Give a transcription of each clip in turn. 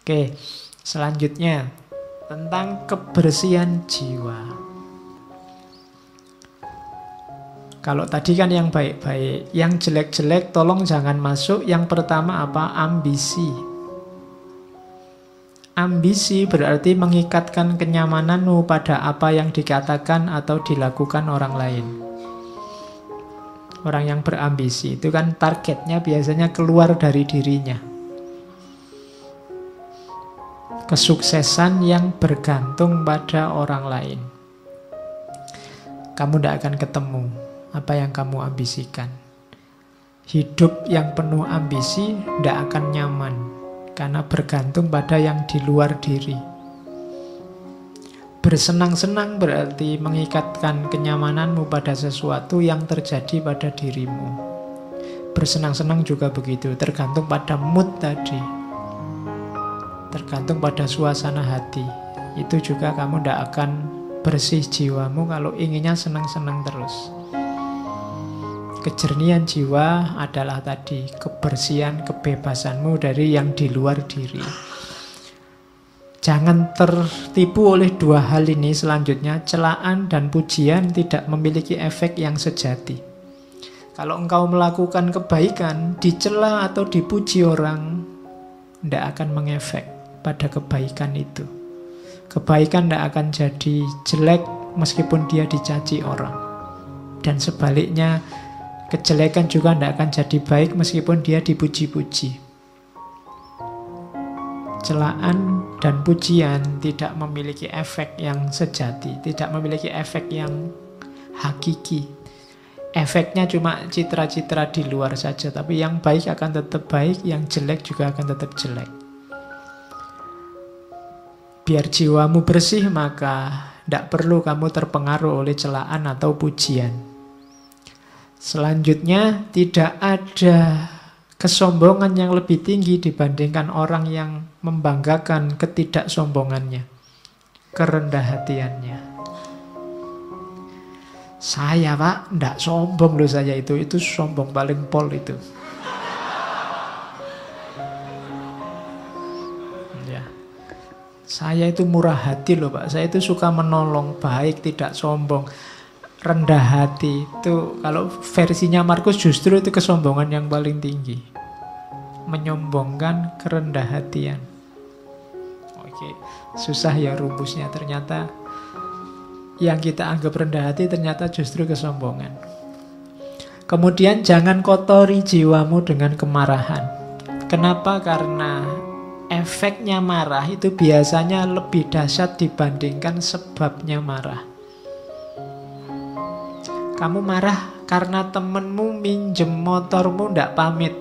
Oke, selanjutnya tentang kebersihan jiwa. Kalau tadi kan yang baik-baik, yang jelek-jelek tolong jangan masuk. Yang pertama apa? Ambisi. Ambisi berarti mengikatkan kenyamananmu pada apa yang dikatakan atau dilakukan orang lain. Orang yang berambisi itu kan targetnya biasanya keluar dari dirinya. Kesuksesan yang bergantung pada orang lain. Kamu tidak akan ketemu apa yang kamu ambisikan. Hidup yang penuh ambisi tidak akan nyaman karena bergantung pada yang di luar diri. Bersenang-senang berarti mengikatkan kenyamananmu pada sesuatu yang terjadi pada dirimu. Bersenang-senang juga begitu, tergantung pada mood tadi, tergantung pada suasana hati. Itu juga kamu tidak akan bersih jiwamu kalau inginnya senang-senang terus. Kejernihan jiwa adalah tadi kebersihan, kebebasanmu dari yang di luar diri. Jangan tertipu oleh dua hal ini selanjutnya. Celaan dan pujian tidak memiliki efek yang sejati. Kalau engkau melakukan kebaikan, dicela atau dipuji orang, tidak akan mengefek pada kebaikan itu. Kebaikan tidak akan jadi jelek meskipun dia dicaci orang. Dan sebaliknya, kejelekan juga tidak akan jadi baik meskipun dia dipuji-puji. Celaan dan pujian tidak memiliki efek yang sejati, tidak memiliki efek yang hakiki. Efeknya cuma citra-citra di luar saja, tapi yang baik akan tetap baik, yang jelek juga akan tetap jelek. Biar jiwamu bersih, maka tidak perlu kamu terpengaruh oleh celaan atau pujian. Selanjutnya, tidak ada kesombongan yang lebih tinggi dibandingkan orang yang membanggakan ketidaksombongannya, kerendah hatiannya. Saya pak, tidak sombong loh saya itu sombong paling pol itu. Ya. Saya itu murah hati loh pak, saya itu suka menolong, baik, tidak sombong. Rendah hati itu kalau versinya Markus justru itu kesombongan yang paling tinggi, menyombongkan kerendah hatian. Oke, susah ya rumusnya. Ternyata yang kita anggap rendah hati ternyata justru kesombongan. Kemudian jangan kotori jiwamu dengan kemarahan. Kenapa? Karena efeknya marah itu biasanya lebih dahsyat dibandingkan sebabnya marah. Kamu marah karena temenmu minjem motormu ndak pamit.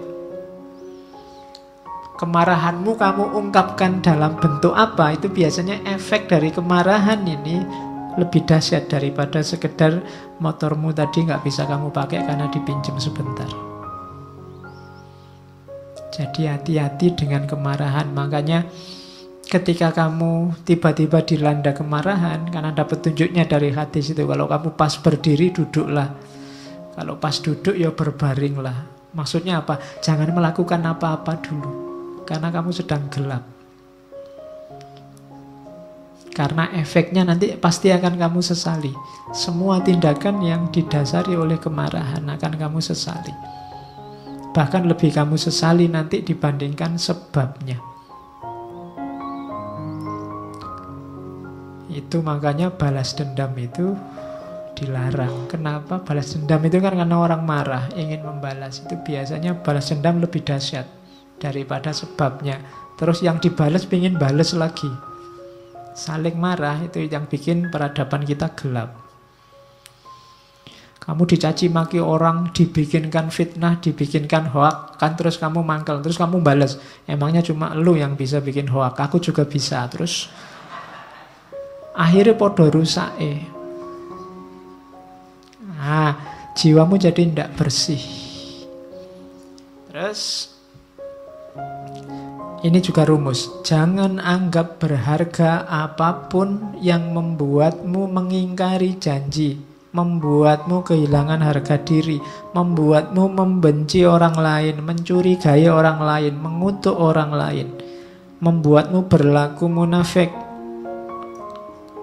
Kemarahanmu kamu ungkapkan dalam bentuk apa? Itu biasanya efek dari kemarahan ini lebih dahsyat daripada sekedar motormu tadi nggak bisa kamu pakai karena dipinjam sebentar. Jadi hati-hati dengan kemarahan. Makanya ketika kamu tiba-tiba dilanda kemarahan, karena dapat tunjuknya dari hadis itu, kalau kamu pas berdiri duduklah, kalau pas duduk ya berbaringlah. Maksudnya apa? Jangan melakukan apa-apa dulu, karena kamu sedang gelap. Karena efeknya nanti pasti akan kamu sesali. Semua tindakan yang didasari oleh kemarahan akan kamu sesali. Bahkan lebih kamu sesali nanti dibandingkan sebabnya. Itu makanya balas dendam itu dilarang. Kenapa? Balas dendam itu kan karena orang marah, ingin membalas. Itu biasanya balas dendam lebih dahsyat daripada sebabnya. Terus yang dibalas ingin balas lagi. Saling marah itu yang bikin peradaban kita gelap. Kamu dicaci maki orang, dibikinkan fitnah, dibikinkan hoak, kan terus kamu mangkel, terus kamu balas. Emangnya cuma lu yang bisa bikin hoak, aku juga bisa. Terus akhirnya podo rusak. Nah, jiwamu jadi tidak bersih. Terus ini juga rumus. Jangan anggap berharga apapun yang membuatmu mengingkari janji, membuatmu kehilangan harga diri, membuatmu membenci orang lain, mencurigai orang lain, mengutuk orang lain. membuatmu berlaku munafik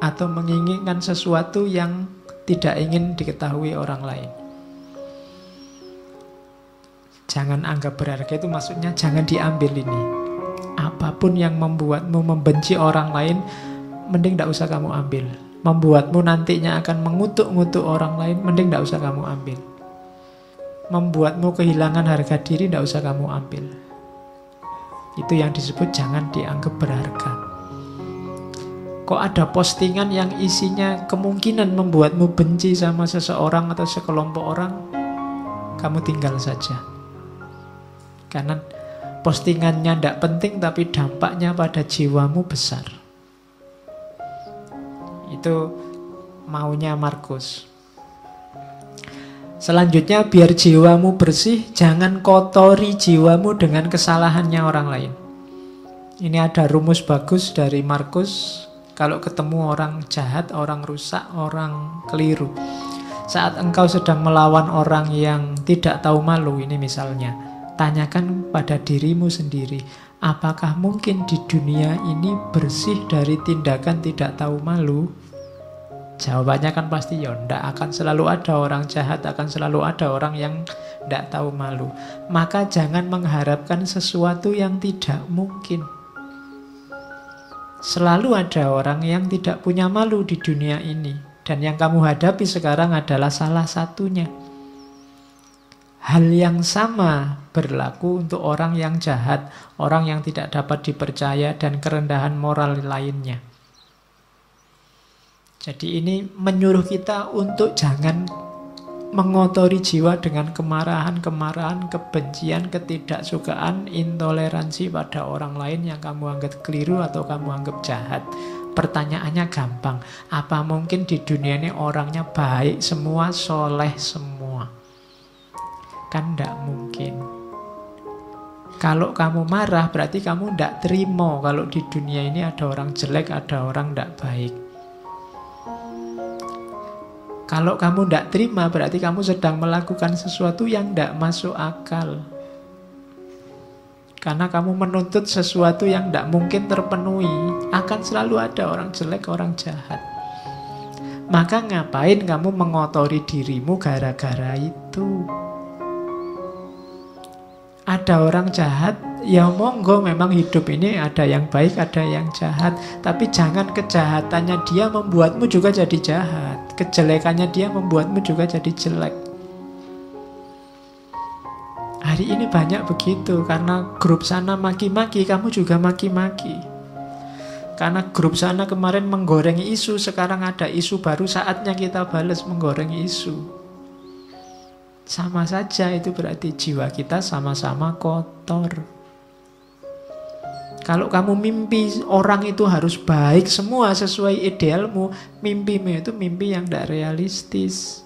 atau menginginkan sesuatu yang tidak ingin diketahui orang lain. Jangan anggap berharga itu maksudnya jangan diambil ini. Apapun yang membuatmu membenci orang lain, mending tidak usah kamu ambil. Membuatmu nantinya akan mengutuk-ngutuk orang lain, mending tidak usah kamu ambil. Membuatmu kehilangan harga diri, tidak usah kamu ambil. Itu yang disebut jangan dianggap berharga. Kok ada postingan yang isinya kemungkinan membuatmu benci sama seseorang atau sekelompok orang, kamu tinggal saja. Karena postingannya tidak penting tapi dampaknya pada jiwamu besar. Itu maunya Markus. Selanjutnya, biar jiwamu bersih, jangan kotori jiwamu dengan kesalahannya orang lain. Ini ada rumus bagus dari Markus. Kalau ketemu orang jahat, orang rusak, orang keliru, saat engkau sedang melawan orang yang tidak tahu malu, ini misalnya, tanyakan pada dirimu sendiri, apakah mungkin di dunia ini bersih dari tindakan tidak tahu malu? Jawabannya kan pasti ya, ndak. Akan selalu ada orang jahat, akan selalu ada orang yang ndak tahu malu. Maka jangan mengharapkan sesuatu yang tidak mungkin. Selalu ada orang yang tidak punya malu di dunia ini. Dan yang kamu hadapi sekarang adalah salah satunya. Hal yang sama berlaku untuk orang yang jahat, orang yang tidak dapat dipercaya, dan kerendahan moral lainnya. Jadi ini menyuruh kita untuk jangan mengotori jiwa dengan kemarahan, kebencian, ketidaksukaan, intoleransi pada orang lain yang kamu anggap keliru atau kamu anggap jahat. Pertanyaannya gampang, apa mungkin di dunia ini orangnya baik semua, soleh semua? Kan tidak mungkin. Kalau kamu marah berarti kamu tidak terima kalau di dunia ini ada orang jelek, ada orang tidak baik. Kalau kamu tidak terima, berarti kamu sedang melakukan sesuatu yang tidak masuk akal. Karena kamu menuntut sesuatu yang tidak mungkin terpenuhi. Akan selalu ada orang jelek, orang jahat. Maka ngapain kamu mengotori dirimu gara-gara itu? Ada orang jahat, ya monggo, memang hidup ini ada yang baik, ada yang jahat. Tapi jangan kejahatannya dia membuatmu juga jadi jahat. Kejelekannya dia membuatmu juga jadi jelek. Hari ini banyak begitu. Karena grup sana maki-maki, kamu juga maki-maki. Karena grup sana kemarin menggoreng isu, sekarang ada isu baru, saatnya kita balas menggoreng isu. Sama saja, itu berarti jiwa kita sama-sama kotor. Kalau kamu mimpi orang itu harus baik semua sesuai idealmu, mimpimu itu mimpi yang tidak realistis.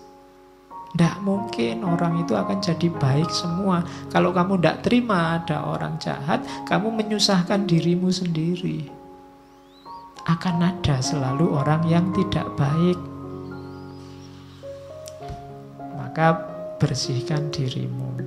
Tidak mungkin orang itu akan jadi baik semua. Kalau kamu tidak terima ada orang jahat, kamu menyusahkan dirimu sendiri. Akan ada selalu orang yang tidak baik. Maka bersihkan dirimu.